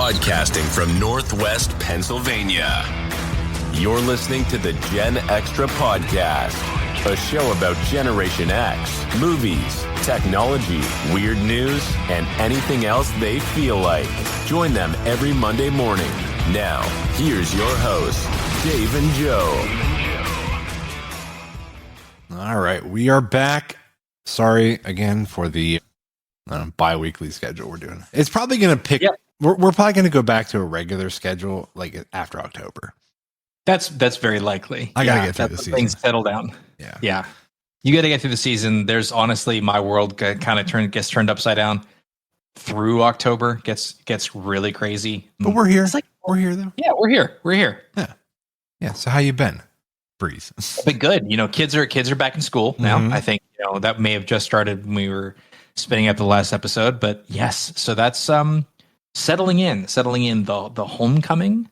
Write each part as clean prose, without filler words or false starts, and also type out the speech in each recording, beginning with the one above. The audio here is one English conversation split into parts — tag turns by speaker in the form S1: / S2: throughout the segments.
S1: Broadcasting from Northwest Pennsylvania. You're listening to the Gen Extra Podcast, a show about Generation X, movies, technology, weird news, and anything else they feel like. Join them every Monday morning. Now, here's your hosts, Dave and Joe.
S2: All right, we are back. Sorry again for the bi-weekly schedule we're doing. It's probably going to pick. Yep. We're probably going to go back to a regular schedule like after October.
S3: That's very likely.
S2: I gotta get through the season.
S3: Things settle down. Yeah. You got to get through the season. There's honestly, my world kind of gets turned upside down through October. Gets really crazy.
S2: But we're here. We're here though.
S3: Yeah, we're here.
S2: Yeah. So how you been? Breeze.
S3: But good. Kids are back in school now. Mm-hmm. I think that may have just started when we were spinning up the last episode. But yes, so that's settling in. The homecoming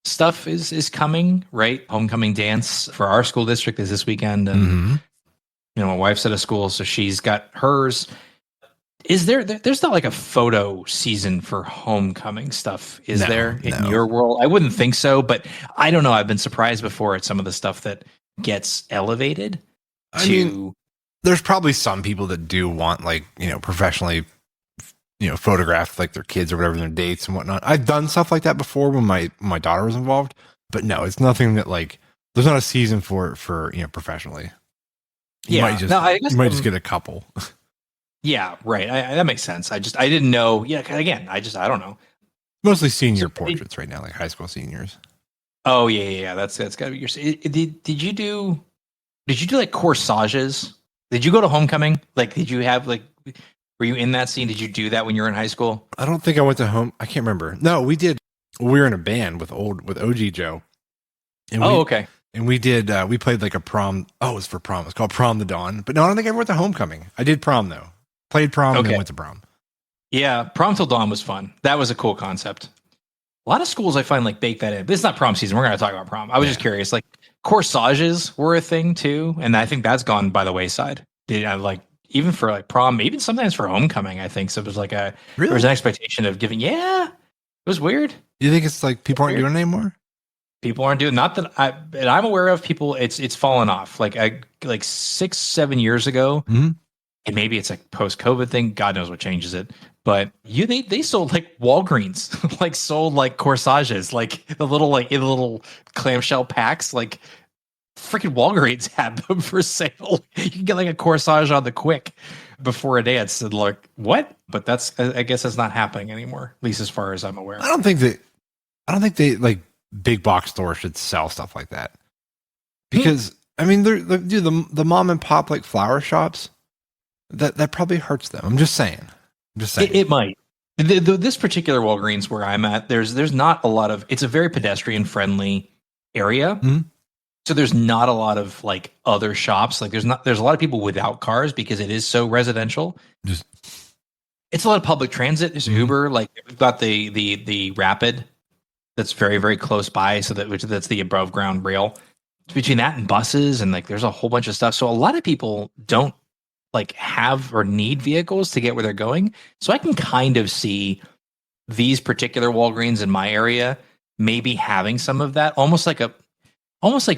S3: stuff is coming, right? Homecoming dance for our school district is this weekend, and my wife's at a school, so she's got hers. Is there's not like a photo season for homecoming stuff, is there in your world? I wouldn't think so, but I don't know. I've been surprised before at some of the stuff that gets elevated.
S2: There's probably some people that do want professionally, photograph like their kids or whatever, their dates and whatnot. I've done stuff like that before when my daughter was involved, but no, it's nothing that there's not a season for professionally. You might just get a couple.
S3: Yeah, right. That makes sense. I didn't know. Yeah, again, I don't know.
S2: Mostly senior portraits right now, like high school seniors.
S3: Oh yeah. That's gotta be your. Did you do like corsages? Did you go to homecoming? Did you have were you in that scene? Did you do that when you were in high school?
S2: I don't think I went to home. I can't remember. No, we did. We were in a band with OG Joe. And
S3: okay.
S2: And we did. We played like a prom. Oh, it was for prom. It's called Prom the Dawn. But no, I don't think I ever went to homecoming. I did prom though. Played prom and then went to prom.
S3: Yeah, Prom Till Dawn was fun. That was a cool concept. A lot of schools I find bake that in. But it's not prom season. We're going to talk about prom. I was just curious. Corsages were a thing too, and I think that's gone by the wayside. Even for prom, even sometimes for homecoming, I think so. It was there was an expectation of giving. Yeah, it was weird.
S2: You think it's people aren't doing it anymore?
S3: People aren't doing. Not that I'm aware of. People, it's fallen off. 6-7 years ago.
S2: Mm-hmm.
S3: And maybe it's post-COVID thing. God knows what changes it. But they sold Walgreens, sold corsages, the little clamshell packs. Freaking Walgreens had them for sale. You can get a corsage on the quick before a dance. And what? But I guess that's not happening anymore, at least as far as I'm aware.
S2: I don't think they big box stores should sell stuff like that. Because the mom and pop flower shops. That probably hurts them. I'm just saying.
S3: It might. This particular Walgreens where I'm at, there's not a lot of. It's a very pedestrian friendly area, so there's not a lot of other shops. There's a lot of people without cars because it is so residential. It's a lot of public transit. There's Uber. We've got the Rapid that's very very close by. So that's the above ground rail. Between that and buses and there's a whole bunch of stuff. So a lot of people don't have or need vehicles to get where they're going. So I can kind of see these particular Walgreens in my area maybe having some of that, almost like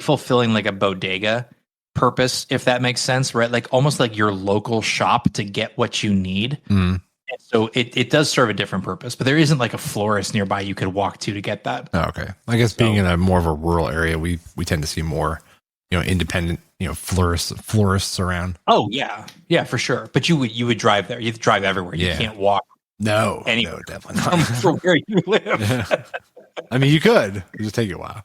S3: fulfilling a bodega purpose, if that makes sense, right? Almost like your local shop to get what you need. And so it does serve a different purpose, but there isn't a florist nearby you could walk to get that.
S2: Oh, okay. I guess being in a more of a rural area, we tend to see more independent, florists around.
S3: Oh yeah, for sure. But you would drive there. You have to drive everywhere. You can't walk.
S2: No, definitely not
S3: from where you live.
S2: You could. It just take you a while.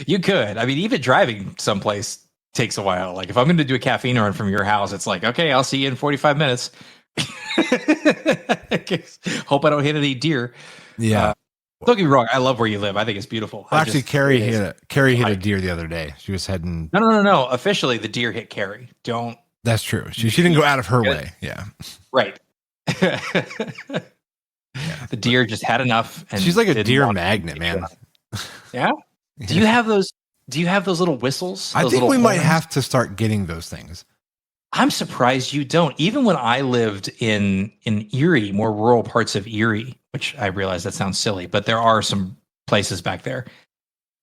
S3: You could. even driving someplace takes a while. If I'm going to do a caffeine run from your house, it's okay, I'll see you in 45 minutes. Hope I don't hit any deer.
S2: Yeah.
S3: Don't get me wrong. I love where you live. I think it's beautiful.
S2: Actually, Carrie hit a deer the other day. She was heading.
S3: No. Officially, the deer hit Carrie. Don't.
S2: That's true. She didn't go out of her way. Yeah.
S3: Right. The deer just had enough. And
S2: she's like a deer magnet, man.
S3: Yeah. Do you have those? Do you have those little whistles?
S2: I think we might have to start getting those things.
S3: I'm surprised you don't. Even when I lived in Erie, more rural parts of Erie, which I realize that sounds silly, but there are some places back there.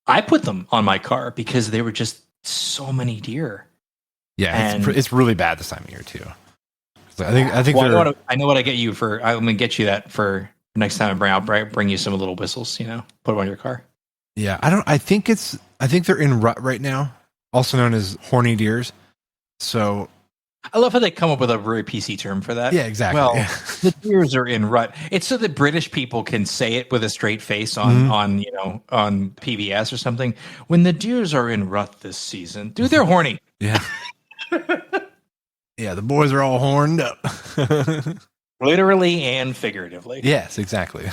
S3: I put them on my car because there were just so many deer.
S2: Yeah, it's really bad this time of year too. So I think
S3: well, I know what I get you for. I'm gonna get you that for next time I'll bring you some little whistles. Put them on your car.
S2: Yeah, I think they're in rut right now, also known as horny deers. So
S3: I love how they come up with a very PC term for that.
S2: Yeah, exactly.
S3: Well, the deers are in rut. It's so that British people can say it with a straight face on PBS or something. When the deers are in rut this season, dude, they're horny.
S2: Yeah. Yeah, the boys are all horned up.
S3: Literally and figuratively.
S2: Yes, exactly.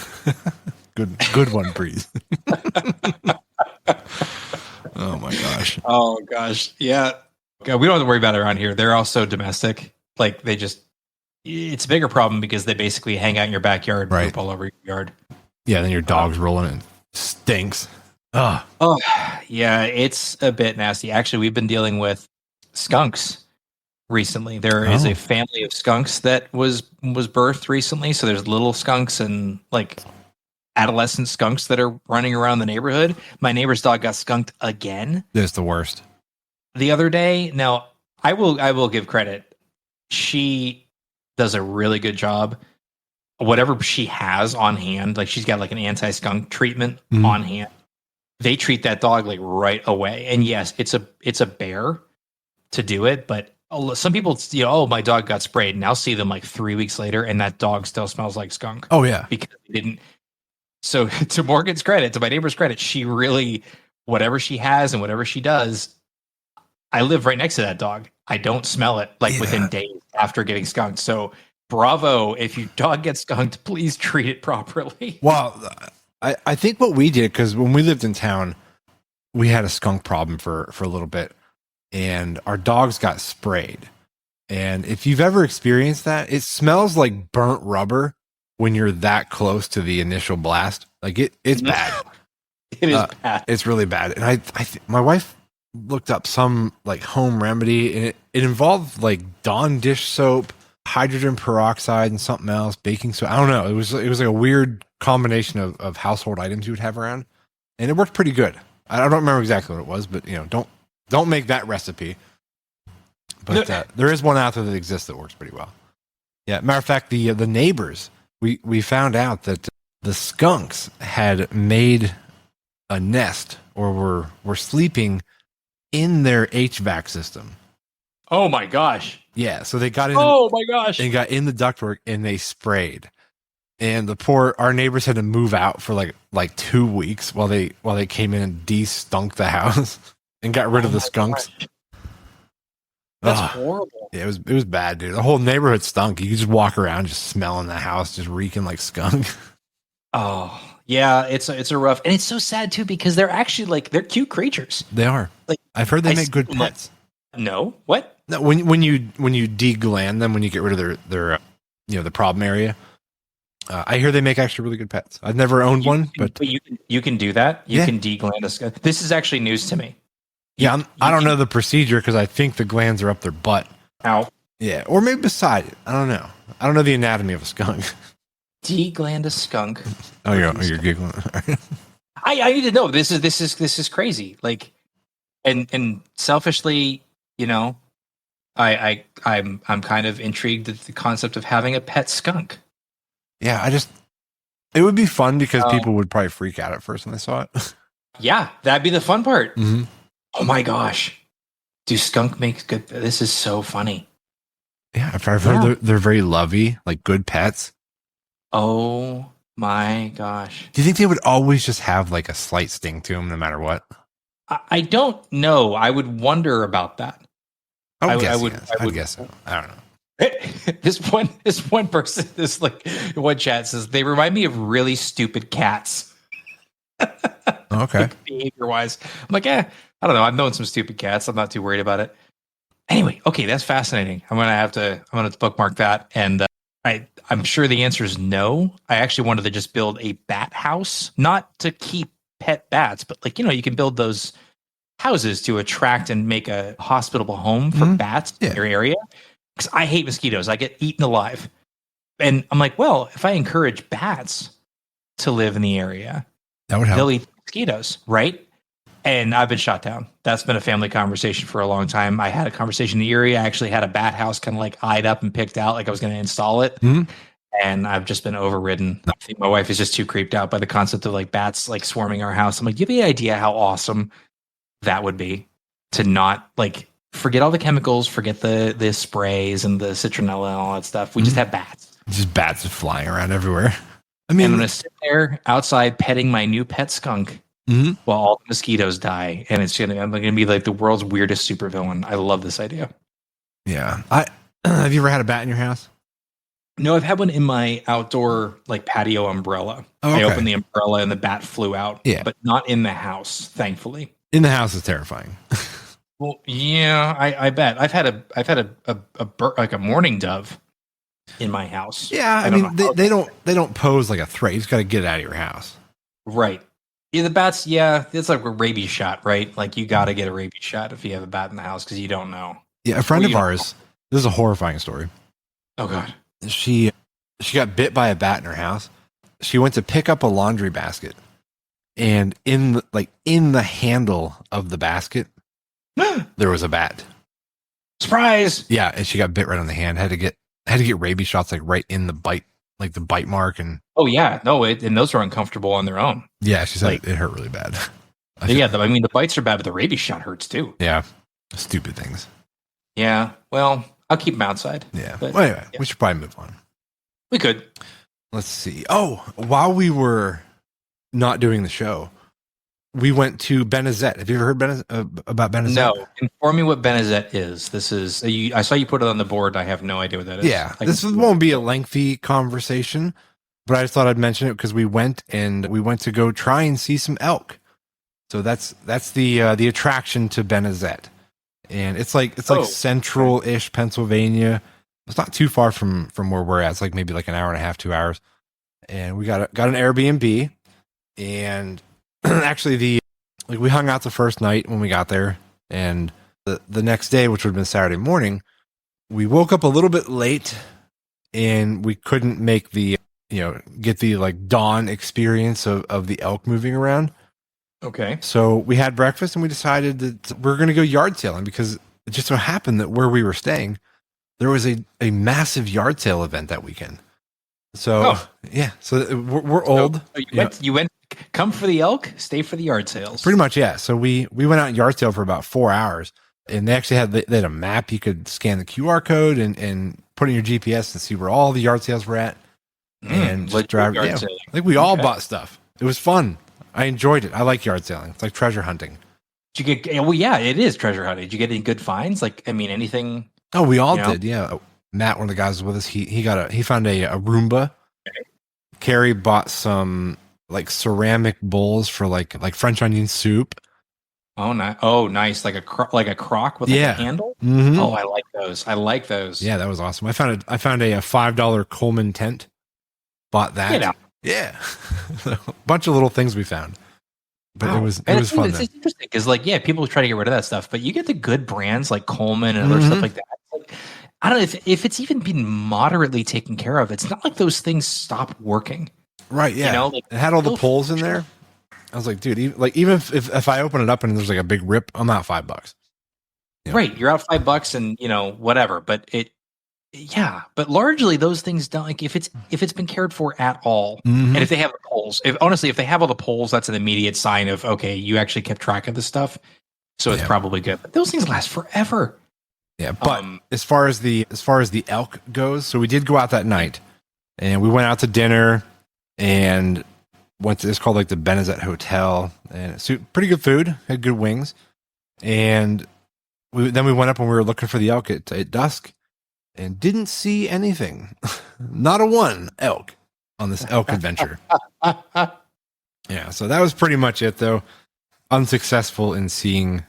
S2: Good one, Breeze. Oh my gosh.
S3: Oh gosh. Yeah. God, we don't have to worry about it around here. They're also domestic. Like it's a bigger problem because they basically hang out in your backyard,
S2: right,
S3: poop all over your yard.
S2: Yeah, then your dog's rolling and stinks.
S3: Oh, yeah, it's a bit nasty. Actually, we've been dealing with skunks recently. There is a family of skunks that was birthed recently. So there's little skunks and like adolescent skunks that are running around the neighborhood. My neighbor's dog got skunked again.
S2: That's the worst.
S3: The other day. Now, I will give credit. She does a really good job. Whatever she has on hand, like she's got like an anti-skunk treatment on hand. They treat that dog like right away. And yes, it's a bear to do it, but some people, my dog got sprayed, and I'll see them like 3 weeks later, and that dog still smells like skunk.
S2: Oh yeah,
S3: because they didn't. So to Morgan's credit, to my neighbor's credit, she really, whatever she has and whatever she does, I live right next to that dog. I don't smell it within days after getting skunked. So bravo, if your dog gets skunked, please treat it properly.
S2: Well, I think what we did, because when we lived in town, we had a skunk problem for a little bit, and our dogs got sprayed. And if you've ever experienced that, it smells like burnt rubber when you're that close to the initial blast. Like it's bad.
S3: It is bad.
S2: It's really bad. And my wife looked up some like home remedy, and it involved like Dawn dish soap, hydrogen peroxide, and something else, baking soda. I don't know. It was like a weird combination of household items you would have around, and it worked pretty good. I don't remember exactly what it was, but don't make that recipe. But there is one out there that exists that works pretty well. Yeah, matter of fact, the neighbors, we found out that the skunks had made a nest, or were sleeping in their HVAC system.
S3: Oh my gosh.
S2: Yeah, so they got in.
S3: Oh my gosh.
S2: And got in the ductwork, and they sprayed. And our neighbors had to move out for like 2 weeks while they came in and de-stunk the house and got rid of the skunks.
S3: Gosh. That's horrible.
S2: Yeah, it was bad, dude. The whole neighborhood stunk. You could just walk around just smelling the house, just reeking like skunk.
S3: Oh, yeah, it's a rough, and it's so sad too, because they're actually they're cute creatures.
S2: They are. Like, I've heard they make good pets.
S3: No, what?
S2: No, when you degland them, when you get rid of their the problem area, I hear they make actually really good pets. I've never owned one, but
S3: you can do that. You can degland a skunk. This is actually news to me.
S2: I don't know the procedure, because I think the glands are up their butt.
S3: Ow.
S2: Yeah, or maybe beside it. I don't know. I don't know the anatomy of a skunk.
S3: Degland a skunk.
S2: Oh, you're giggling.
S3: I need to know. This is crazy. Like, and selfishly, I'm kind of intrigued at the concept of having a pet skunk.
S2: Yeah, it would be fun, because people would probably freak out at first when they saw it.
S3: Yeah, that'd be the fun part.
S2: Mm-hmm.
S3: Oh my gosh. Do skunk make good? This is so funny.
S2: Yeah, I've heard they're very lovey, like good pets.
S3: Oh my gosh.
S2: Do you think they would always just have like a slight sting to them no matter what? I
S3: don't know. I would wonder about that.
S2: I would guess so. I don't know.
S3: This one person, one chat says, they remind me of really stupid cats.
S2: Okay.
S3: Behavior wise. I'm like, I don't know. I've known some stupid cats. I'm not too worried about it. Anyway, okay, that's fascinating. I'm gonna bookmark that, and I'm sure the answer is no. I actually wanted to just build a bat house, not to keep pet bats, but you can build those houses to attract and make a hospitable home for bats in your area. Because I hate mosquitoes. I get eaten alive. And I'm like, well, if I encourage bats to live in the area.
S2: That would help.
S3: They'll eat mosquitoes, right? And I've been shot down. That's been a family conversation for a long time. I had a conversation in Erie. I actually had a bat house kind of like eyed up and picked out, like I was going to install it.
S2: Mhm.
S3: And I've just been overridden. I think my wife is just too creeped out by the concept of like bats like swarming our house. I'm like, you have any idea how awesome that would be to not like forget all the chemicals, forget the sprays and the citronella and all that stuff. We just have bats.
S2: Just bats flying around everywhere. I mean,
S3: And I'm going to sit there outside petting my new pet skunk while all the mosquitoes die. And I'm going to be like the world's weirdest supervillain. I love this idea.
S2: yeah. Have you ever had a bat in your house?
S3: No, I've had one in my outdoor like patio umbrella.
S2: Oh,
S3: I
S2: okay.
S3: opened the umbrella and the bat flew out.
S2: Yeah.
S3: But not in the house, thankfully.
S2: In the house is terrifying.
S3: Well, yeah, I bet. I've had a mourning dove in my house.
S2: Yeah, I mean they don't pose like a threat. You just got to get it out of your house.
S3: Right. Yeah, the bats. Yeah, it's like a rabies shot, right? Like you got to get a rabies shot if you have a bat in the house because you don't know.
S2: Yeah, a friend of ours. This is a horrifying story.
S3: Oh God.
S2: She got bit by a bat in her house. She went to pick up a laundry basket, and in the handle of the basket, there was a bat.
S3: Surprise!
S2: Yeah, and she got bit right on the hand. Had to get rabies shots like right in the bite, like the bite mark. And
S3: oh yeah, no, and those are uncomfortable on their own.
S2: yeah, she said
S3: Like-
S2: it hurt really bad.
S3: Yeah, I mean the bites are bad, but the rabies shot hurts too.
S2: Yeah, stupid things.
S3: Yeah. Well, I'll keep them outside.
S2: Yeah.
S3: But,
S2: Well, anyway,
S3: yeah.
S2: we should probably move on.
S3: We could.
S2: Let's see. Oh, while we were not doing the show, we went to Benezette. Have you ever heard about Benezette?
S3: No, inform me what Benezette is. This is I saw you put it on the board. I have no idea what that is.
S2: Yeah, this won't be a lengthy conversation, but I just thought I'd mention it because we went to go try and see some elk. So that's the attraction to Benezette, and it's like central-ish Pennsylvania. It's not too far from where we're at. It's like maybe like an hour and a half, 2 hours. And we got an Airbnb, and actually we hung out the first night when we got there, and the next day, which would have been Saturday morning, we woke up a little bit late, and we couldn't make get the like dawn experience of the elk moving around.
S3: Okay.
S2: So we had breakfast, and we decided that we're going to go yard sailing because it just so happened that where we were staying, there was a massive yard sale event that weekend. So yeah, so we're old.
S3: So you went come for the elk, stay for the yard sales.
S2: Pretty much, yeah. So we went out yard sale for about 4 hours, and they actually had a map. You could scan the QR code and put in your GPS and see where all the yard sales were at, and just drive. Yeah, like we all bought stuff. It was fun. I enjoyed it. I like yard selling. It's like treasure hunting.
S3: Did you get? Well, yeah, it is treasure hunting. Did you get any good finds? Like, I mean, anything?
S2: Oh, we all did. Yeah, Matt, one of the guys was with us. He found a Roomba. Okay. Carrie bought some like ceramic bowls for like French onion soup.
S3: Oh, nice! Oh, nice! Like a crock with a handle.
S2: Mm-hmm.
S3: Oh, I like those.
S2: Yeah, that was awesome. I found a $5 Coleman tent. Bought that.
S3: Get out.
S2: Yeah, a bunch of little things we found, but it was fun.
S3: It's interesting because people try to get rid of that stuff, but you get the good brands like Coleman and other stuff like that. Like, I don't know if it's even been moderately taken care of. It's not like those things stop working.
S2: Right. Yeah. It had all the poles in there. I was like, dude, even if I open it up and there's like a big rip, I'm out $5.
S3: Right. You're out $5 and whatever, but but largely those things don't, like if it's been cared for at all, and if they have the poles, if they have all the poles, that's an immediate sign of, okay, you actually kept track of the stuff. So it's probably good, but those things last forever.
S2: Yeah. But as far as the elk goes, so we did go out that night and we went out to dinner and went to, it's called like the Benezette Hotel, and it's pretty good food, had good wings. And then we went up and we were looking for the elk at dusk. And didn't see anything. Not a one elk on this elk adventure. Yeah, so that was pretty much it, though. Unsuccessful in seeing,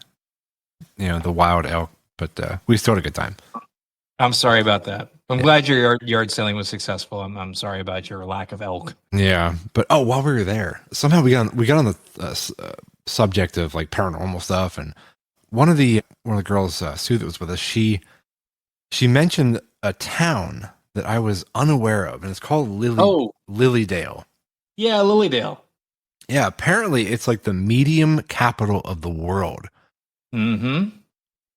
S2: the wild elk, but we still had a good time.
S3: I'm sorry about that. I'm glad your yard selling was successful. I'm sorry about your lack of elk.
S2: Yeah, but while we were there, somehow we got on the subject of like paranormal stuff, and one of the girls, Sue, that was with us, she mentioned a town that I was unaware of, and it's called Lillydale.
S3: Yeah, Lillydale.
S2: Yeah, apparently it's like the medium capital of the world.
S3: Mm-hmm.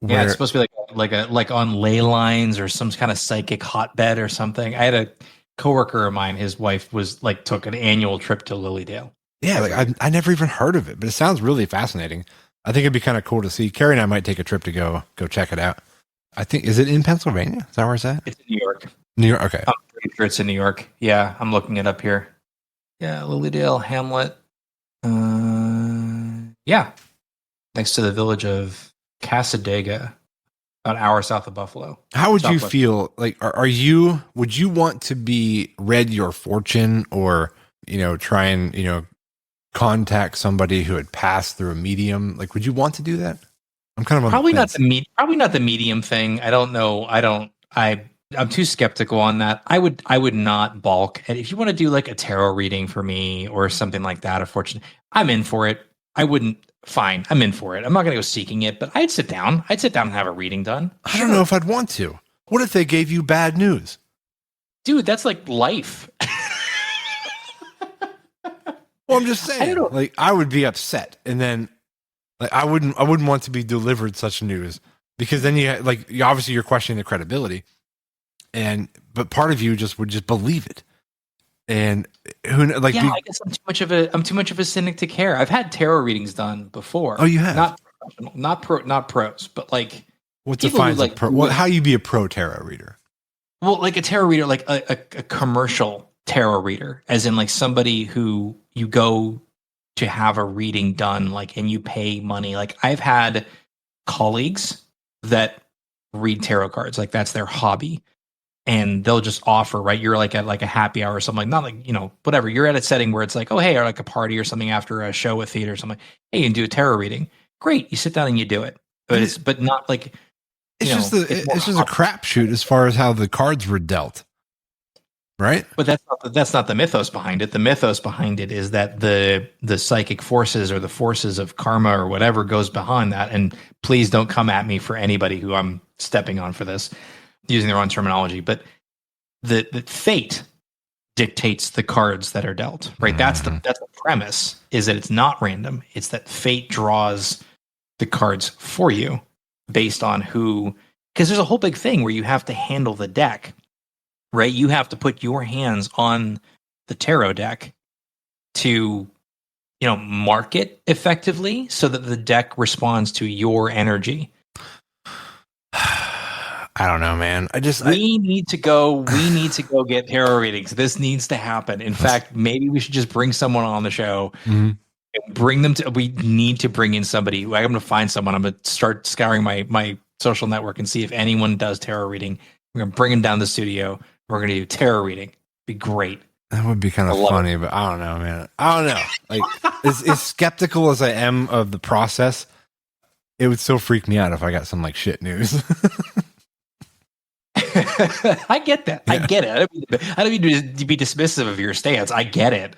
S2: Where,
S3: Yeah, it's supposed to be like on ley lines or some kind of psychic hotbed or something. I had a coworker of mine, his wife was like took an annual trip to Lillydale.
S2: yeah, like I never even heard of it, but it sounds really fascinating. I think it'd be kind of cool to see. Carrie and I might take a trip to go check it out. I think, is it in Pennsylvania? Is that where it's at?
S3: It's in New York.
S2: New York, okay.
S3: I'm pretty sure it's in New York. Yeah, I'm looking it up here. Yeah, Lillydale, Hamlet. Yeah, next to the village of Cassadaga, about an hour south of Buffalo.
S2: How would you
S3: Southwest.
S2: feel? Like, would you want to be read your fortune, or, try and, contact somebody who had passed through a medium? Like, would you want to do that? I'm kind of on
S3: Probably
S2: the
S3: not
S2: fence.
S3: probably not the medium thing. I don't know. I'm too skeptical on that. I would not balk. And if you want to do like a tarot reading for me or something like that, a fortune, I'm in for it. I wouldn't. Fine, I'm in for it. I'm not going to go seeking it, but I'd sit down. I'd sit down and have a reading done.
S2: I don't know if I'd want to. What if they gave you bad news?
S3: Dude, that's like life.
S2: Well, I'm just saying. Like, I would be upset, and then like I wouldn't want to be delivered such news, because then obviously you're questioning the credibility, but part of you would just believe it. And I guess
S3: I'm too much of a cynic to care. I've had tarot readings done before.
S2: Oh, you have?
S3: Not professional, not pros, but like
S2: what defines a pro? How you be a pro tarot reader?
S3: Well, like a tarot reader, like a commercial tarot reader, as in like somebody who you go to have a reading done, like, and you pay money. Like, I've had colleagues that read tarot cards, like that's their hobby. And they'll just offer, right? You're like at like a happy hour or something, not like, whatever. You're at a setting where it's like, oh, hey, or like a party or something after a show at theater or something. Hey, you can do a tarot reading. Great. You sit down and you do it. But not like,
S2: it's just a crapshoot as far as how the cards were dealt. Right.
S3: But that's not the mythos behind it. The mythos behind it is that the psychic forces or the forces of karma or whatever goes behind that. And please don't come at me for anybody who I'm stepping on for this, using the wrong terminology, but the fate dictates the cards that are dealt, right? That's the premise, is that it's not random. It's that fate draws the cards for you based on because there's a whole big thing where you have to handle the deck, right? You have to put your hands on the tarot deck to, mark it effectively so that the deck responds to your energy.
S2: I don't know, man.
S3: We need to go get tarot readings. This needs to happen. In fact, maybe we should just bring someone on the show.
S2: Mm-hmm.
S3: And bring them to. We need to bring in somebody. I'm going to find someone. I'm going to start scouring my social network and see if anyone does tarot reading. We're going to bring them down to the studio. We're going to do tarot reading. Be great.
S2: That would be kind of funny, but I don't know, man. I don't know. Like, as skeptical as I am of the process, it would still freak me out if I got some like shit news.
S3: I get that. Yeah. I get it. I don't mean to be dismissive of your stance. I get it.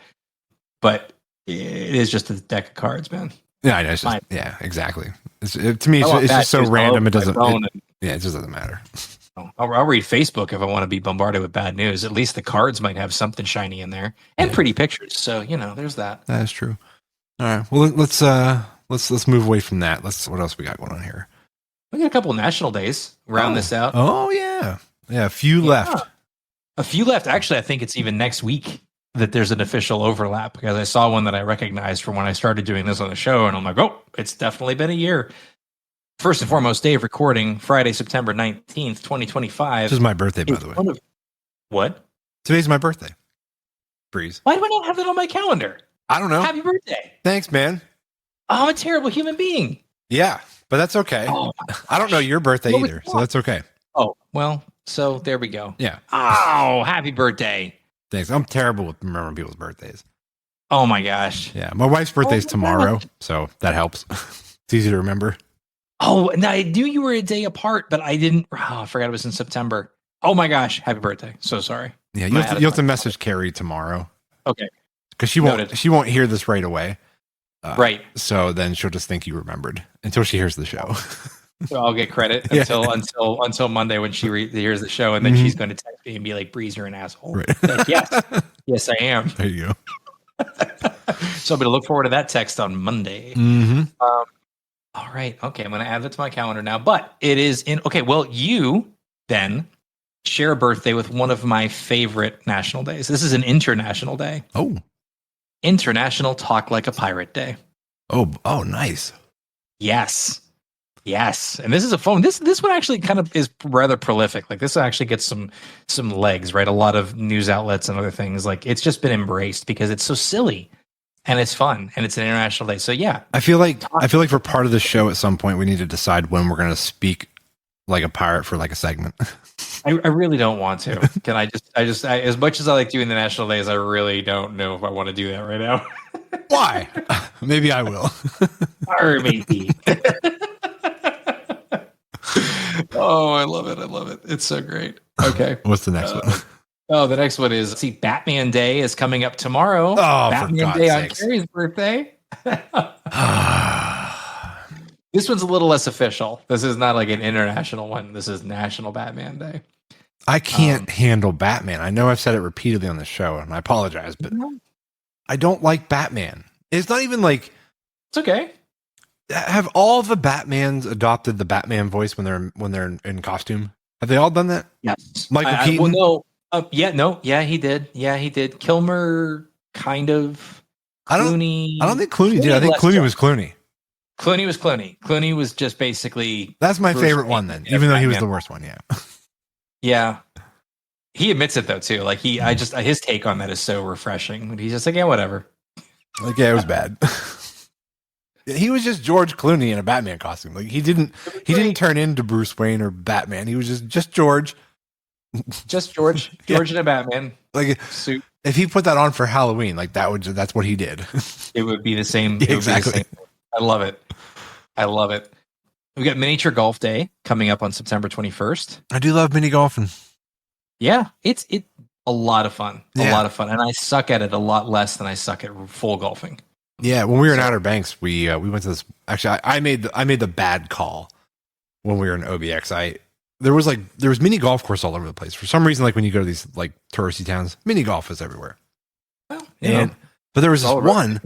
S3: But it is just a deck of cards, man.
S2: Yeah, I know. It's just, yeah, exactly. To me, it's just so random. It just doesn't matter.
S3: I'll read Facebook if I want to be bombarded with bad news. At least the cards might have something shiny in there and pretty pictures. So, there's that.
S2: That is true. All right. Well, let's move away from that. What else we got going on here?
S3: We got a couple of national days. Round this out.
S2: Oh yeah. Yeah. A few left.
S3: A few left. Actually, I think it's even next week that there's an official overlap, because I saw one that I recognized from when I started doing this on the show. And I'm like, oh, it's definitely been a year. First and foremost, day of recording, Friday, September 19th, 2025.
S2: This is my birthday, by the way.
S3: What?
S2: Today's my birthday. Breeze.
S3: Why do I not have that on my calendar?
S2: I don't know.
S3: Happy birthday.
S2: Thanks, man.
S3: Oh, I'm a terrible human being.
S2: Yeah, but that's okay. Oh, I don't know your birthday either, so that's okay.
S3: Oh, well, so there we go.
S2: Yeah.
S3: Oh, happy birthday.
S2: Thanks. I'm terrible with remembering people's birthdays.
S3: Oh, my gosh.
S2: Yeah, my wife's birthday's tomorrow, so that helps. It's easy to remember.
S3: Oh, and I knew you were a day apart, but I didn't. I forgot it was in September. Oh, my gosh. Happy birthday. So sorry.
S2: Yeah, you'll have to message Carrie tomorrow.
S3: Okay.
S2: Because she won't hear this right away.
S3: Right.
S2: So then she'll just think you remembered until she hears the show.
S3: So I'll get credit until Monday when she hears the show, and then she's going to text me and be like, "Breeze, you're an asshole."
S2: Right.
S3: Like, yes, I am.
S2: There you
S3: So I'm going to look forward to that text on Monday.
S2: Mm-hmm.
S3: All right. Okay. I'm going to add that to my calendar now. But it is in. Okay. Well, you then share a birthday with one of my favorite national days. This is an international day.
S2: Oh.
S3: International Talk Like a Pirate Day.
S2: Oh, nice.
S3: Yes. And this is a phone. This one actually kind of is rather prolific. Like this actually gets some legs, right? A lot of news outlets and other things. Like it's just been embraced because it's so silly and it's fun and it's an international day. So yeah.
S2: I feel like for part of the show at some point we need to decide when we're going to speak like a pirate for like a segment.
S3: I really don't want to. Can I just as much as I like doing the national days, I really don't know if I want to do that right now.
S2: Why? Maybe I will.
S3: Or maybe. Oh, I love it. It's so great. Okay.
S2: What's the next one?
S3: Oh, the next one is Batman Day is coming up tomorrow.
S2: Oh,
S3: Batman Day on Carrie's birthday. This one's a little less official. This is not like an international one. This is National Batman Day.
S2: I can't handle Batman. I know I've said it repeatedly on the show, and I apologize, but I don't like Batman. It's not even like
S3: it's okay.
S2: Have all the Batmans adopted the Batman voice when they're in costume? Have they all done that?
S3: Yes.
S2: Michael Keaton?
S3: Well, no. Yeah, he did. Kilmer, kind of. Clooney.
S2: I don't think Clooney did. I think Clooney was Clooney.
S3: Clooney was Clooney. Clooney was just basically.
S2: That's my favorite one then, even though he was the worst one. Yeah.
S3: Yeah. He admits it though too. Like his take on that is so refreshing. He's just like, yeah, whatever.
S2: Like, yeah, it was bad. He was just George Clooney in a Batman costume. Like he didn't turn into Bruce Wayne or Batman. He was just George.
S3: Just George. George in a Batman
S2: like
S3: suit.
S2: If he put that on for Halloween, like that's what he did.
S3: It would be the same.
S2: Yeah, exactly.
S3: I love it. We got Miniature Golf Day coming up on September 21st.
S2: I do love mini golfing.
S3: Yeah, it's a lot of fun. A lot of fun. And I suck at it a lot less than I suck at full golfing.
S2: Yeah, when we were in Outer Banks, we went to this. Actually, I made the bad call when we were in OBX. There was mini golf course all over the place. For some reason, like when you go to these like touristy towns, mini golf is everywhere.
S3: Well,
S2: but there was this one.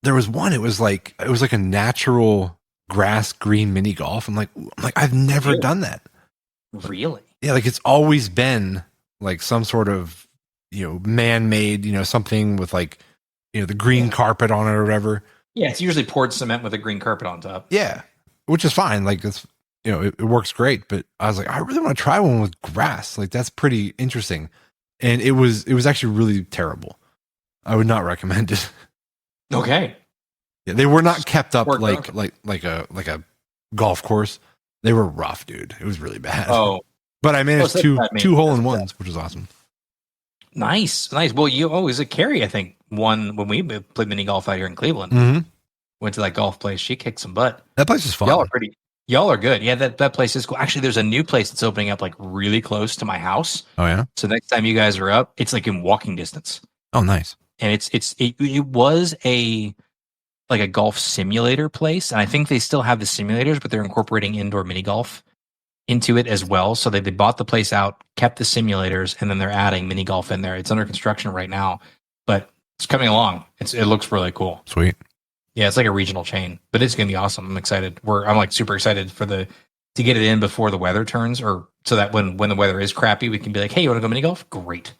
S2: There was one. It was like a natural grass green mini golf. I'm like I've never done that.
S3: Really?
S2: Yeah, like it's always been like some sort of man-made something with like the green carpet on it or whatever.
S3: Yeah, it's usually poured cement with a green carpet on top.
S2: Yeah, which is fine. Like it's it works great. But I was like, I really want to try one with grass. Like that's pretty interesting. And it was actually really terrible. I would not recommend it.
S3: Okay.
S2: Yeah, they were not kept up like a golf course. They were rough, dude. It was really bad. Oh, but I managed two hole-in-ones, which was awesome.
S3: Nice. Well, you always a Carrie, I think, won when we played mini golf out here in Cleveland.
S2: Mm-hmm.
S3: Went to that golf place. She kicked some butt.
S2: That place is fun.
S3: Y'all are good. Yeah, that place is cool. Actually, there's a new place that's opening up like really close to my house.
S2: Oh yeah.
S3: So next time you guys are up, it's like in walking distance.
S2: Oh, nice.
S3: And it was a golf simulator place, and I think they still have the simulators, but they're incorporating indoor mini golf into it as well. So they bought the place out, kept the simulators, and then they're adding mini golf in there. It's under construction right now, but it's coming along. It looks really cool.
S2: Sweet.
S3: Yeah, it's like a regional chain, but it's gonna be awesome. I'm excited. I'm like super excited to get it in before the weather turns, or so that when the weather is crappy, we can be like, hey, you want to go mini golf? Great.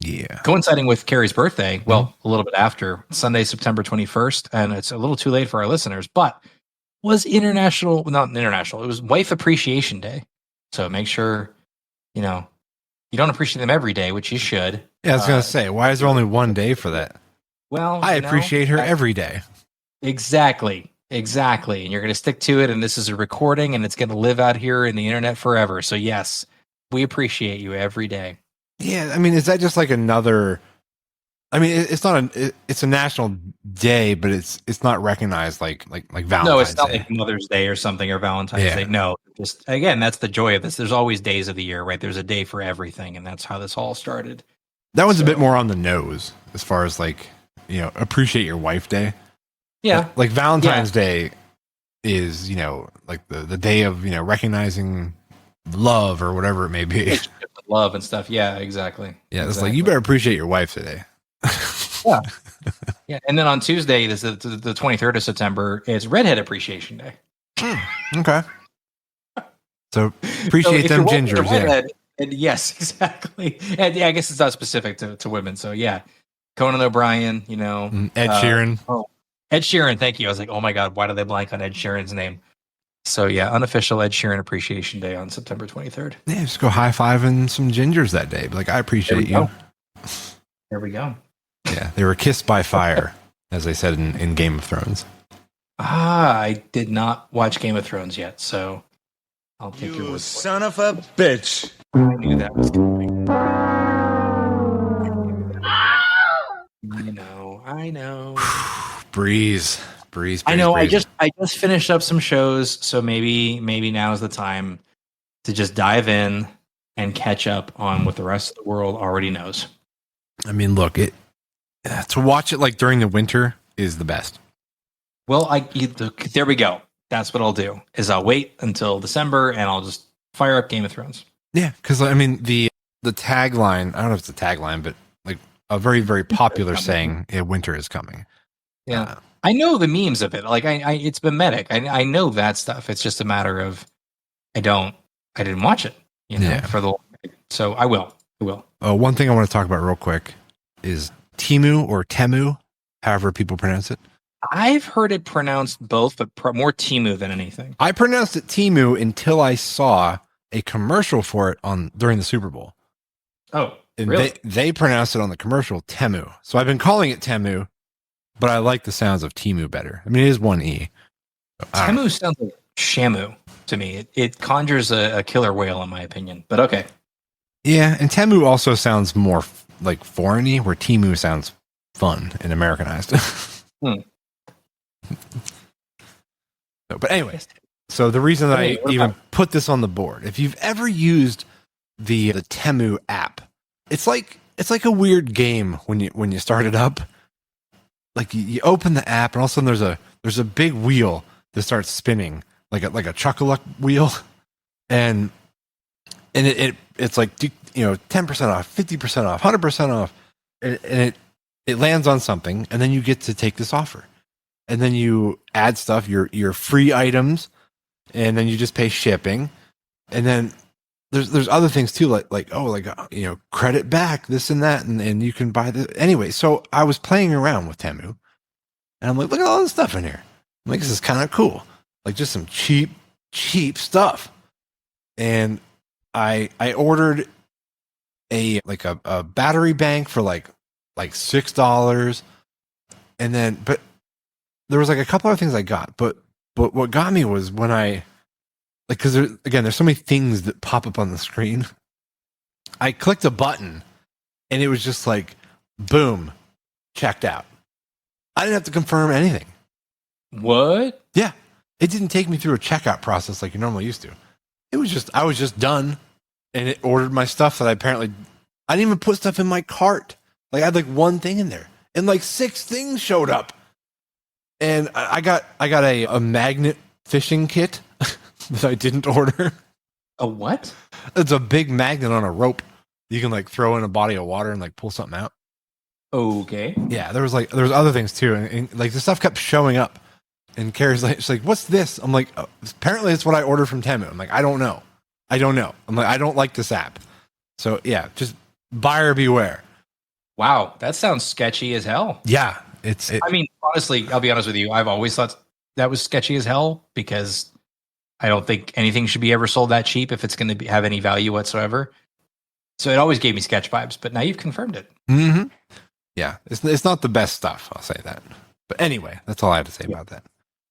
S2: Yeah.
S3: Coinciding with Carrie's birthday, well, a little bit after, Sunday, September 21st, and it's a little too late for our listeners, but was not international, it was Wife Appreciation Day. So make sure, you don't appreciate them every day, which you should.
S2: Yeah, I was going to say, why is there only one day for that?
S3: Well,
S2: I appreciate her every day.
S3: Exactly. And you're going to stick to it, and this is a recording, and it's going to live out here in the internet forever. So yes, we appreciate you every day.
S2: Yeah, I mean, is that just like another? I mean, it's a national day, but it's not recognized like Valentine's Day.
S3: No, it's not like Mother's Day or something or Valentine's Day. No, just again, that's the joy of this. There's always days of the year, right? There's a day for everything, and that's how this all started.
S2: That one's a bit more on the nose as far as like appreciate your wife day.
S3: Yeah,
S2: like Valentine's Day is like the day of recognizing love or whatever it may be.
S3: Love and stuff. Yeah, exactly.
S2: Yeah, it's like you better appreciate your wife today.
S3: Yeah. Yeah. And then on Tuesday, this is the 23rd of September, it's Redhead Appreciation Day.
S2: Okay. So appreciate them gingers.
S3: Redhead, and yes, exactly. And yeah, I guess it's not specific to women. So yeah, Conan O'Brien,
S2: Ed Sheeran.
S3: Ed Sheeran. Thank you. I was like, oh my God, why do they blank on Ed Sheeran's name? So yeah, unofficial Ed Sheeran Appreciation Day on September 23rd.
S2: Yeah, just go high-fiving some gingers that day. Like, I appreciate you.
S3: There we go.
S2: Yeah, they were kissed by fire, as they said in Game of Thrones.
S3: I did not watch Game of Thrones yet, so I'll take your word for it.
S4: Son of a bitch.
S3: I knew that was coming. I know.
S2: Breeze.
S3: I know. Breeze. I just finished up some shows, so maybe now is the time to just dive in and catch up on what the rest of the world already knows.
S2: I mean, look, to watch it like during the winter is the best.
S3: Well, there we go. That's what I'll do. Is I'll wait until December and I'll just fire up Game of Thrones.
S2: Yeah, because I mean the tagline. I don't know if it's a tagline, but like a very, very popular saying, "Winter is coming."
S3: Yeah, I know the memes of it. Like it's mimetic. I know that stuff. It's just a matter of I didn't watch it. For the so I will.
S2: One thing I want to talk about real quick is Temu or Temu, however people pronounce it.
S3: I've heard it pronounced both, but more Temu than anything.
S2: I pronounced it Temu until I saw a commercial for it during the Super Bowl.
S3: Oh,
S2: and
S3: really?
S2: They pronounced it on the commercial Temu. So I've been calling it Temu, but I like the sounds of Temu better. I mean, it is one E.
S3: Temu sounds like Shamu to me. It conjures a killer whale, in my opinion. But okay.
S2: Yeah, and Temu also sounds more like foreign-y, where Temu sounds fun and Americanized. But anyway, so the reason that I even put this on the board, if you've ever used the Temu app, it's like a weird game when you start it up. Like you open the app and all of a sudden there's a big wheel that starts spinning like a Chuck-a-Luck wheel, and it's like 10% off, 50% off, 100% off, and it lands on something, and then you get to take this offer. And then you add stuff, your free items, and then you just pay shipping. And then there's other things too, like credit back, this and that, and you can buy the anyway. So I was playing around with Temu, and I'm like, look at all this stuff in here. I'm like, this is kind of cool, like just some cheap stuff. And I ordered a battery bank for like $6, and then but. There was like a couple other things I got, but what got me was when because there's so many things that pop up on the screen. I clicked a button and it was just like, boom, checked out. I didn't have to confirm anything.
S3: What?
S2: Yeah. It didn't take me through a checkout process like you normally used to. I was just done, and it ordered my stuff that I didn't even put stuff in my cart. Like I had like one thing in there and like 6 things showed up. And I got a magnet fishing kit that I didn't order.
S3: A what?
S2: It's a big magnet on a rope. You can like throw in a body of water and like pull something out.
S3: Okay.
S2: Yeah, there was other things too, and like the stuff kept showing up. And Carrie's like, she's like, "What's this?" I'm like, "Apparently it's what I ordered from Temu." I'm like, "I don't know. I'm like, I don't like this app." So yeah, just buyer beware.
S3: Wow, that sounds sketchy as hell.
S2: Yeah.
S3: I mean, honestly, I'll be honest with you. I've always thought that was sketchy as hell because I don't think anything should be ever sold that cheap if it's going to have any value whatsoever. So it always gave me sketch vibes, but now you've confirmed it.
S2: Mm-hmm. Yeah, it's not the best stuff. I'll say that. But anyway, that's all I have to say about that.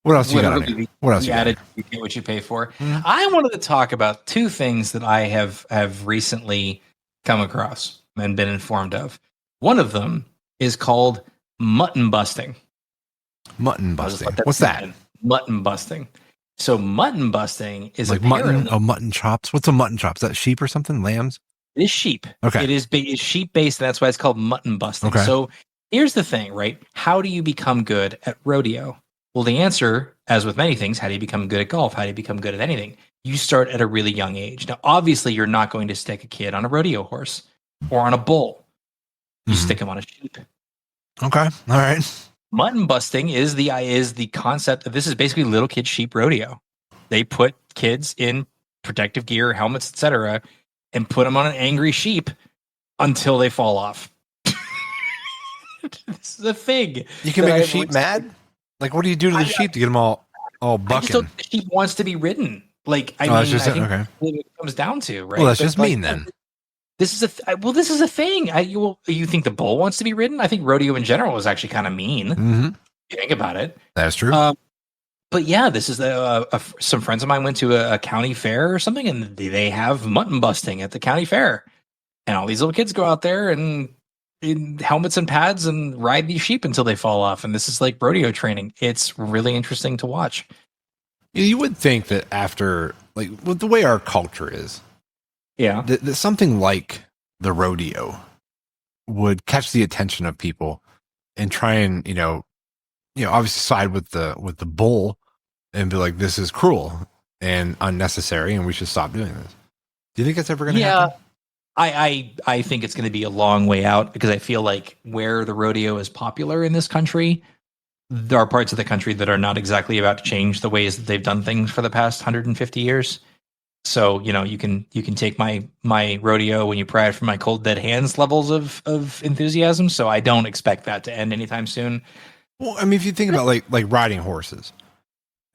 S2: What else you got on here? What else you got?
S3: You get what you pay for. Mm-hmm. I wanted to talk about 2 things that I have recently come across and been informed of. One of them is called mutton busting.
S2: Mutton busting. What's that?
S3: Mutton busting. So mutton busting is
S2: like mutton. Oh, mutton chops. What's a mutton chop? Is that sheep or something? Lambs?
S3: It is sheep.
S2: Okay.
S3: It is sheep based. That's why it's called mutton busting.
S2: Okay.
S3: So here's the thing, right? How do you become good at rodeo? Well, the answer, as with many things, how do you become good at golf? How do you become good at anything? You start at a really young age. Now, obviously, you're not going to stick a kid on a rodeo horse or on a bull. You stick him on a sheep.
S2: Okay. All right.
S3: Mutton busting is the concept. This is basically little kid sheep rodeo. They put kids in protective gear, helmets, etc., and put them on an angry sheep until they fall off. This is a thing.
S2: You can make a sheep mad? Like, what do you do to the sheep to get them all bucking?
S3: I just don't think the sheep wants to be ridden. Like, I think that's what it comes down to, right?
S2: Well, that's just mean then.
S3: This is a thing. You think the bull wants to be ridden? I think rodeo in general is actually kind of mean.
S2: Mm-hmm.
S3: If you think about it.
S2: That's true.
S3: But yeah, this is some friends of mine went to a county fair or something, and they have mutton busting at the county fair, and all these little kids go out there and in helmets and pads and ride these sheep until they fall off, and this is like rodeo training. It's really interesting to watch.
S2: You would think that after, like, with the way our culture is,
S3: yeah,
S2: that something like the rodeo would catch the attention of people and try and obviously side with the bull and be like, this is cruel and unnecessary and we should stop doing this. Do you think that's ever going to happen?
S3: I think it's going to be a long way out, because I feel like where the rodeo is popular in this country, there are parts of the country that are not exactly about to change the ways that they've done things for the past 150 years. So, you can take my rodeo when you pry it from my cold dead hands levels of enthusiasm. So I don't expect that to end anytime soon.
S2: Well, I mean, if you think about like riding horses,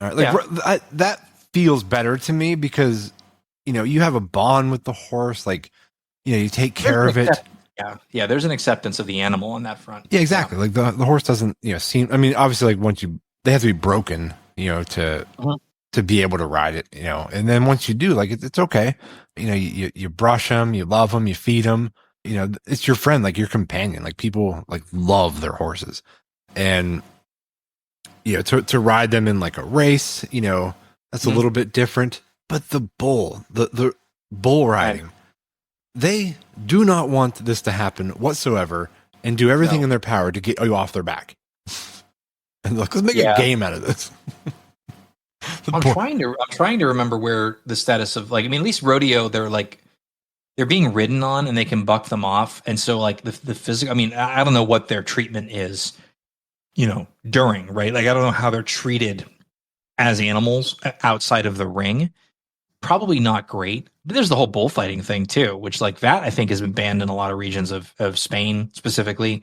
S2: all right, that feels better to me because, you have a bond with the horse. Like, you take care of it.
S3: Yeah. There's an acceptance of the animal on that front.
S2: Yeah, exactly. Like the horse doesn't, seem, I mean, obviously like they have to be broken, to be able to ride it, and then once you do, like, it's okay. You brush them, you love them, you feed them, it's your friend, like your companion. Like people like love their horses, and, to ride them in like a race, that's a little bit different. But the bull riding, right, they do not want this to happen whatsoever and do everything in their power to get you off their back. And let's make a game out of this.
S3: I'm trying to remember where the status of, like, I mean, at least rodeo, they're being ridden on and they can buck them off. And so like the physical, I mean, I don't know what their treatment is, during, right? Like, I don't know how they're treated as animals outside of the ring. Probably not great. But there's the whole bullfighting thing too, which, like, that I think has been banned in a lot of regions of Spain specifically.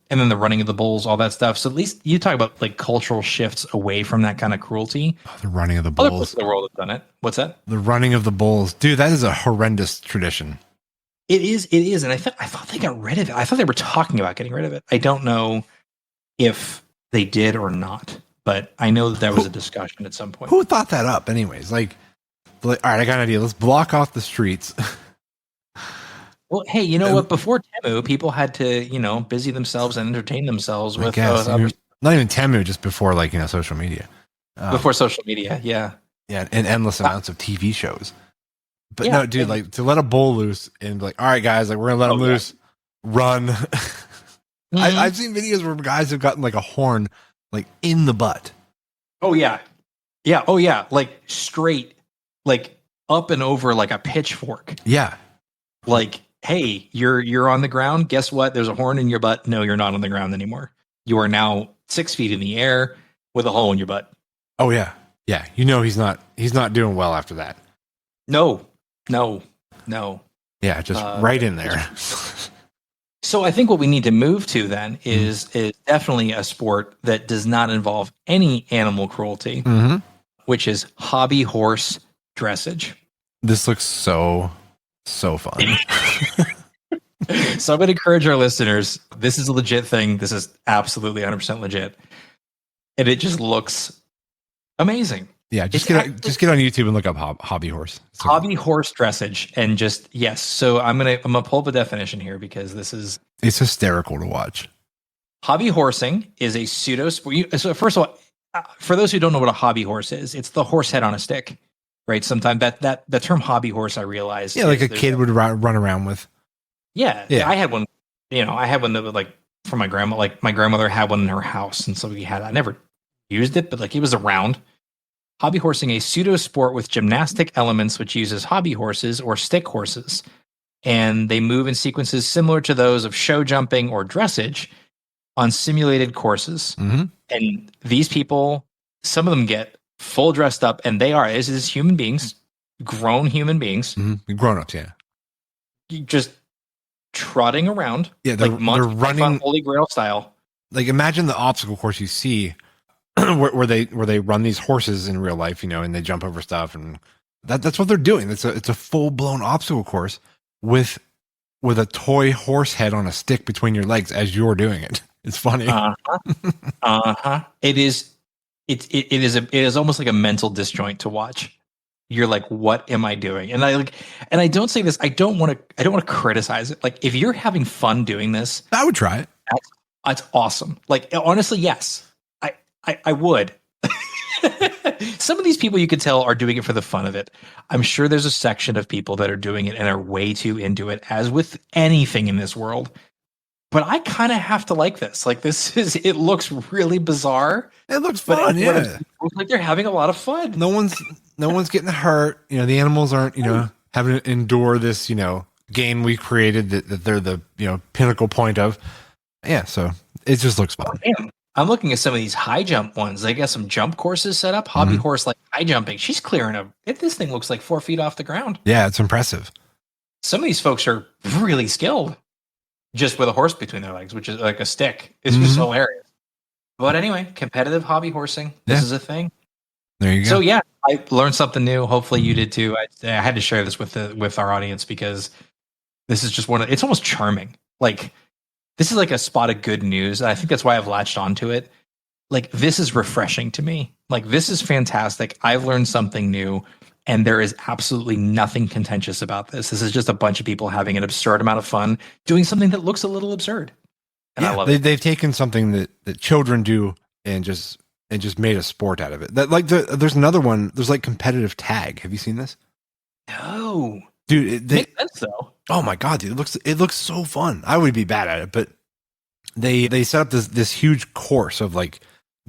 S3: And then the running of the bulls, all that stuff. So at least you talk about like cultural shifts away from that kind of cruelty.
S2: Oh, the running of the bulls.
S3: Other parts of the world have done it. What's that?
S2: The running of the bulls. Dude, that is a horrendous tradition.
S3: It is. And I thought they got rid of it. I thought they were talking about getting rid of it. I don't know if they did or not, but I know that was a discussion at some point.
S2: Who thought that up anyways? Like, all right, I got an idea. Let's block off the streets.
S3: Well, hey, you know what? Before Temu, people had to, busy themselves and entertain themselves with
S2: not even Temu, just before, like, social media.
S3: Before social media, yeah,
S2: and endless amounts of TV shows. But no, dude, like, to let a bull loose and be like, all right, guys, like, we're gonna let him loose, run. Mm-hmm. I've seen videos where guys have gotten like a horn, like, in the butt.
S3: Oh yeah. Like straight, like up and over like a pitchfork.
S2: Yeah,
S3: like. Hey, you're on the ground. Guess what? There's a horn in your butt. No, you're not on the ground anymore. You are now 6 feet in the air with a hole in your butt.
S2: Oh yeah. He's not doing well after that.
S3: No.
S2: Yeah, just right in there.
S3: So I think what we need to move to then is definitely a sport that does not involve any animal cruelty, which is hobby horse dressage.
S2: This looks so fun.
S3: So I'm going to encourage our listeners. This is a legit thing. This is absolutely 100% legit. And it just looks amazing.
S2: Yeah, just get on YouTube and look up hobby horse.
S3: Hobby horse dressage, and yes. So I'm gonna pull up a definition here because
S2: it's hysterical to watch.
S3: Hobby horsing is a pseudo sport. So first of all, for those who don't know what a hobby horse is, it's the horse head on a stick, right? Sometimes that the term hobby horse, I realize,
S2: like a kid would run around with.
S3: Yeah. I had one. I had one that was like from my grandma. Like my grandmother had one in her house, and so I never used it, but like it was around. Hobby horsing, a pseudo sport with gymnastic elements, which uses hobby horses or stick horses, and they move in sequences similar to those of show jumping or dressage on simulated courses. And these people, some of them get full dressed up, and they are, as is human beings, grown human beings.
S2: Grown-ups, yeah.
S3: Just trotting around.
S2: Yeah, they're running
S3: Holy Grail style.
S2: Like, imagine the obstacle course you see where they run these horses in real life, and they jump over stuff, and that's what they're doing. It's a full-blown obstacle course with a toy horse head on a stick between your legs as you're doing it. It's funny.
S3: It is almost like a mental disjoint to watch. You're like, what am I doing? And I don't say this, I don't want to criticize it. Like, if you're having fun doing this,
S2: I would try it.
S3: That's awesome. Like, honestly, yes, I would. Some of these people, you could tell, are doing it for the fun of it. I'm sure there's a section of people that are doing it and are way too into it, as with anything in this world. But I kind of have to like this. Like, it looks really bizarre.
S2: It looks fun, yeah.
S3: It looks like they're having a lot of fun.
S2: No one's getting hurt. The animals aren't, having to endure this, game we created that they're the, pinnacle point of. Yeah, so it just looks fun.
S3: Damn. I'm looking at some of these high jump ones. They got some jump courses set up. Hobby horse, like high jumping. She's clearing this thing looks like 4 feet off the ground.
S2: Yeah, it's impressive.
S3: Some of these folks are really skilled just with a horse between their legs, which is like a stick. It's just hilarious. But anyway, competitive hobby horsing. This is a thing.
S2: There you go.
S3: So yeah, I learned something new. Hopefully you did too. I had to share this with our audience because this is just it's almost charming. Like, this is like a spot of good news. I think that's why I've latched onto it. Like, this is refreshing to me. Like, this is fantastic. I've learned something new, and there is absolutely nothing contentious about this. This is just a bunch of people having an absurd amount of fun doing something that looks a little absurd. And I love it.
S2: They've taken something that children do and just made a sport out of it. That, like, there's another one. There's like competitive tag. Have you seen this?
S3: No,
S2: dude. It
S3: makes sense though.
S2: Oh my god, dude! It looks so fun. I would be bad at it, but they set up this huge course of like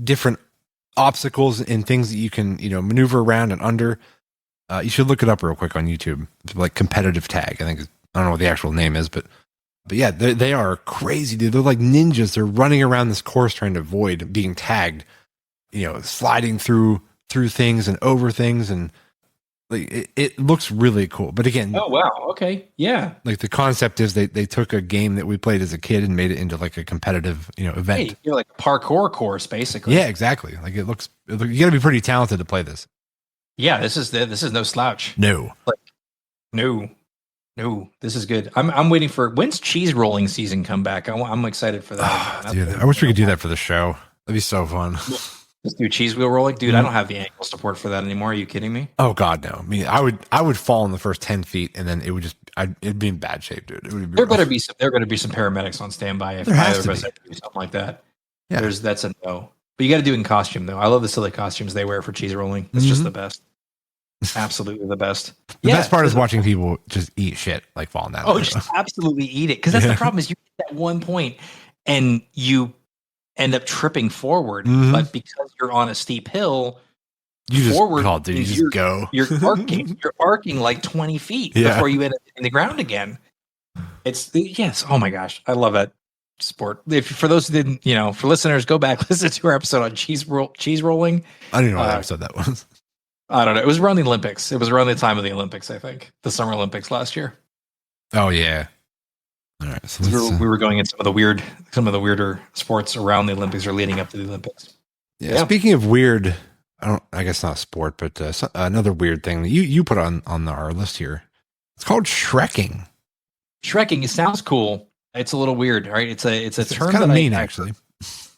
S2: different obstacles and things that you can maneuver around and under. You should look it up real quick on YouTube. It's like competitive tag. I don't know what the actual name is, but yeah, they are crazy, dude. They're like ninjas. They're running around this course trying to avoid being tagged. Sliding through things and over things, and like it looks really cool. But again,
S3: oh wow, okay, yeah.
S2: Like, the concept is they took a game that we played as a kid and made it into like a competitive event.
S3: Hey, you're like a parkour course, basically.
S2: Yeah, exactly. Like, you got to be pretty talented to play this.
S3: Yeah, this is no slouch.
S2: No,
S3: this is good. I'm waiting for when's cheese rolling season come back. I'm excited for that.
S2: Dude, I wish we could do that for the show. That'd be so fun.
S3: Just do cheese wheel rolling, dude. I don't have the ankle support for that anymore. Are you kidding me?
S2: Oh god, no. I mean, I would fall in the first 10 feet, and then it'd be in bad shape, dude. It would be
S3: there better be some paramedics on standby if either of us have to do something like that. Yeah, that's a no. But you got to do it in costume though. I love the silly costumes they wear for cheese rolling. It's just the best. Absolutely the best.
S2: The best part is watching people just eat shit, like falling down.
S3: Oh, just absolutely eat it, because that's the problem is you get that one point and you end up tripping forward, but because you're on a steep hill,
S2: you just
S3: forward
S2: go.
S3: You're arcing like 20 feet before you end up in the ground again. Yes. Oh my gosh, I love that sport. For those who didn't, for listeners, go back listen to our episode on cheese rolling.
S2: I don't even know what episode that was.
S3: I don't know. It was around the Olympics. It was around the time of the Olympics, I think, the Summer Olympics last year.
S2: Oh yeah. All right, so
S3: we were going in some of the weirder sports around the Olympics or leading up to the Olympics.
S2: Yeah. Speaking of weird, I guess not sport, but another weird thing that you put on our list here. It's called Shrekking.
S3: Shrekking. It sounds cool. It's a little weird, right? It's a term
S2: kind of mean, actually.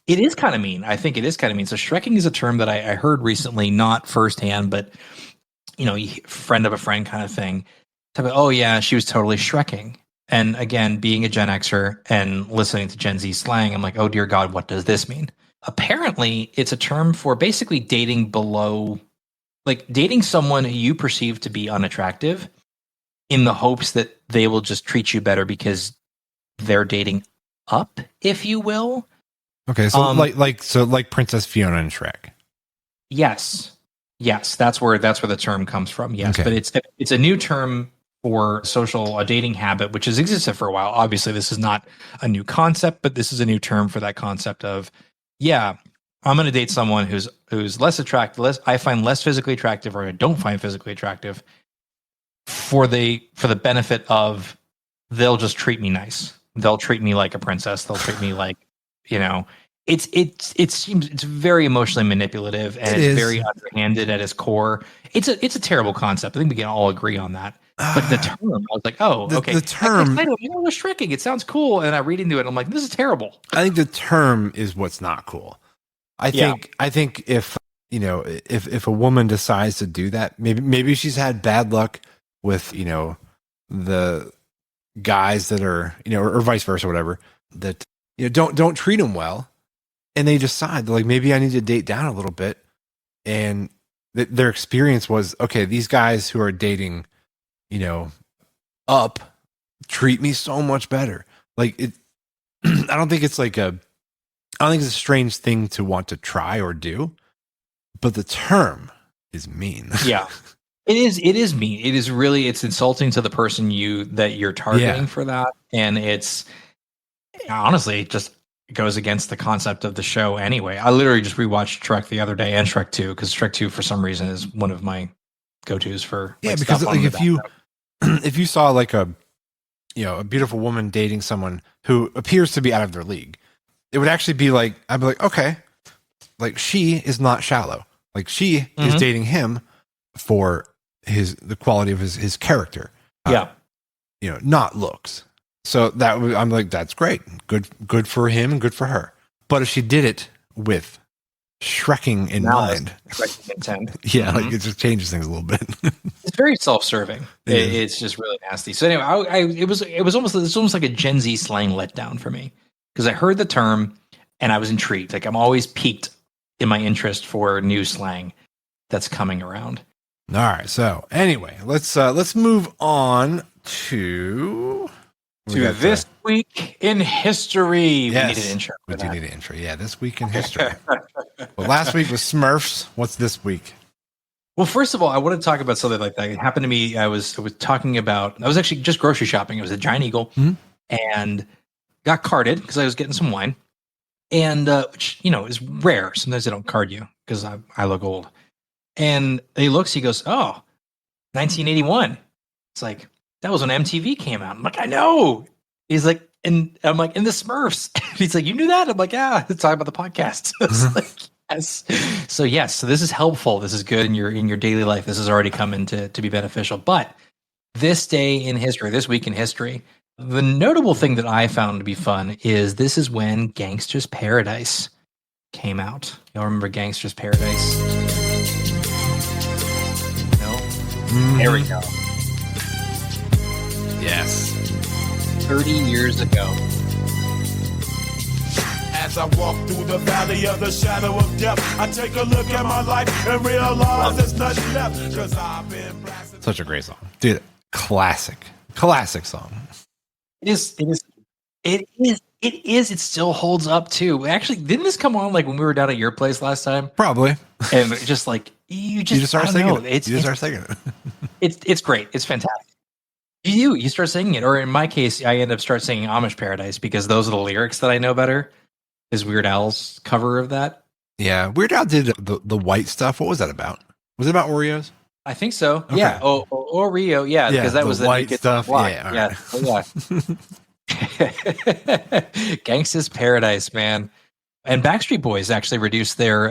S3: It is kind of mean. I think it is kind of mean. So Shrekking is a term that I heard recently, not firsthand, but friend of a friend kind of thing. Oh yeah, she was totally Shrekking. And again, being a Gen Xer and listening to Gen Z slang, I'm like, oh dear God, what does this mean? Apparently, it's a term for basically dating below, like dating someone who you perceive to be unattractive in the hopes that they will just treat you better because they're dating up, if you will.
S2: Okay, so like Princess Fiona and Shrek.
S3: Yes, that's where the term comes from. Yes, okay. But it's a new term for social dating habit, which has existed for a while. Obviously, this is not a new concept, but this is a new term for that concept of, yeah, I'm going to date someone who's less attractive, I find less physically attractive, or I don't find physically attractive, for the benefit of they'll just treat me nice. They'll treat me like a princess. They'll treat me like, it seems it's very emotionally manipulative, and it's very underhanded at its core. It's a terrible concept. I think we can all agree on that. But the term, I was like, okay.
S2: The term,
S3: I was Shrekking. It sounds cool, and I read into it, and I'm like, this is terrible.
S2: I think the term is what's not cool. I think if if a woman decides to do that, maybe she's had bad luck with the guys that are or vice versa, whatever, that don't treat them well, and they decide like, maybe I need to date down a little bit, and their experience was, okay, these guys who are dating up treat me so much better. Like it, I don't think it's a strange thing to want to try or do, but the term is mean.
S3: Yeah, it is mean. It is really, it's insulting to the person that you're targeting for that. And it's honestly, it just goes against the concept of the show anyway. I literally just rewatched Shrek the other day, and Shrek 2, because Shrek 2 for some reason is one of my go-tos for
S2: because like if you saw like a beautiful woman dating someone who appears to be out of their league, it would actually be like, I'd be like, okay, like she is not shallow. Like she is dating him for the quality of his character. Not looks. So I'm like, that's great. Good for him and good for her. But if she did it with Shrekking in mind, like it just changes things a little bit.
S3: It's very self-serving. It's just really nasty. So anyway, it was almost like a Gen Z slang letdown for me, because I heard the term and I was intrigued. Like, I'm always piqued in my interest for new slang that's coming around.
S2: All right. So anyway, let's move on to
S3: this week in history.
S2: Yes,
S3: we need an intro.
S2: We do need an intro. Yeah, this week in history. Well, last week was Smurfs. What's this week?
S3: Well, first of all, I want to talk about something like that. It happened to me. I was actually just grocery shopping. It was a Giant Eagle, and got carded because I was getting some wine, and which is rare. Sometimes they don't card you because I look old. And he goes, "Oh, 1981." It's like, that was when MTV came out. I'm like, I know. He's like, and I'm like, in the Smurfs. He's like, you knew that? I'm like, yeah, it's talking about the podcast. I was like, yes. So yes, so this is helpful. This is good in your daily life. This has already come in to be beneficial. But this day in history, this week in history, the notable thing that I found to be fun is this is when Gangsta's Paradise came out. Y'all remember Gangsta's Paradise? No? There we go.
S2: Yes.
S3: 30 years ago.
S4: As I walk through the valley of the shadow of death, I take a look at my life and realize there's nothing left, because I've been blasting.
S2: Such a great song. Dude, classic song.
S3: It is. It still holds up too. Actually, didn't this come on like when we were down at your place last time?
S2: Probably.
S3: And just like you just start singing it.
S2: You start singing it.
S3: It's great. It's fantastic. You start singing it, or in my case, I end up singing Amish Paradise, because those are the lyrics that I know better. Is Weird Al's cover of that?
S2: Yeah, Weird Al did the white stuff. What was that about? Was it about Oreos?
S3: I think so.
S2: Okay.
S3: Yeah. Oreo. Yeah, because that was the
S2: white stuff.
S3: Yeah. Right. Gangsta's Paradise, man. And Backstreet Boys actually released their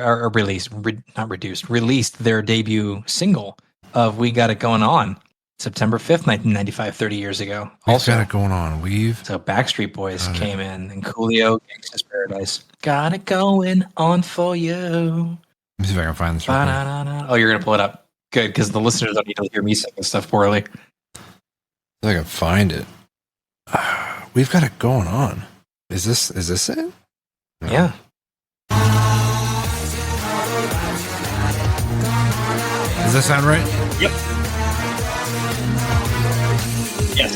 S3: debut single of "We Got It Going On." September 5th, 1995, 30 years ago.
S2: Also got it going on.
S3: So Backstreet Boys came in, and Coolio, Gangsta's Paradise. Got it going on for you.
S2: Let me see if I can find this.
S3: Oh, you're going to pull it up. Good, because the listeners don't need to hear me saying this stuff poorly.
S2: If I can find it. We've got it going on. Is this it? No.
S3: Yeah.
S2: Does that sound right?
S3: Yep. Yes.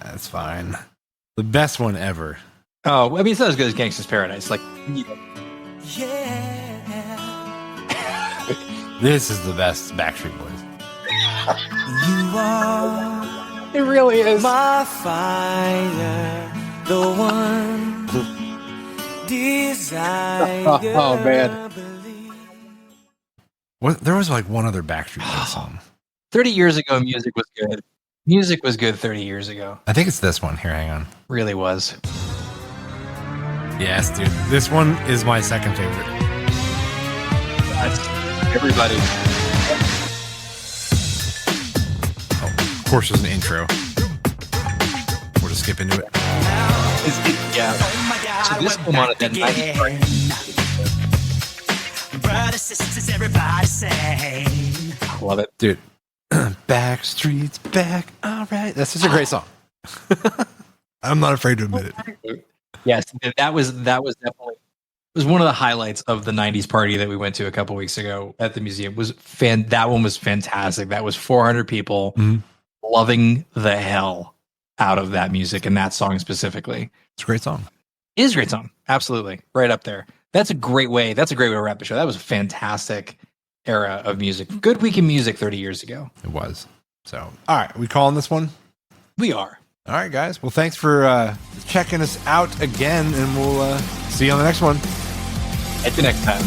S2: That's fine. The best one ever.
S3: Oh, I mean, it's not as good as Gangsta's Paradise. Like,
S2: This is the best Backstreet Boys.
S5: are
S3: It really is.
S5: my fire, the one desire.
S3: Oh, man.
S2: There was like one other Backstreet Boys song.
S3: 30 years ago, music was good. Music was good 30 years ago.
S2: I think it's this one. Here, hang on.
S3: Really was.
S2: Yes, dude. This one is my second favorite.
S3: That's everybody.
S2: Oh, of course, there's an intro. We'll just skip into it.
S3: Yeah. So this came on at that 90s party.
S5: Brothers, sisters, everybody sing.
S3: Love it.
S2: Dude. Backstreet's back. All right. That's such a great song. I'm not afraid to admit it.
S3: Yes, that was definitely, it was one of the highlights of the 90s party that we went to a couple weeks ago at the museum. That one was fantastic. That was 400 people loving the hell out of that music and that song specifically.
S2: It's a great song.
S3: It is a great song. Absolutely. Right up there. That's a great way to wrap the show. That was a fantastic era of music. Good week in music 30 years ago.
S2: It was. So, all right. We calling this one?
S3: We are.
S2: All right, guys. Well, thanks for checking us out again, and we'll see you on the next one.
S3: At the next time.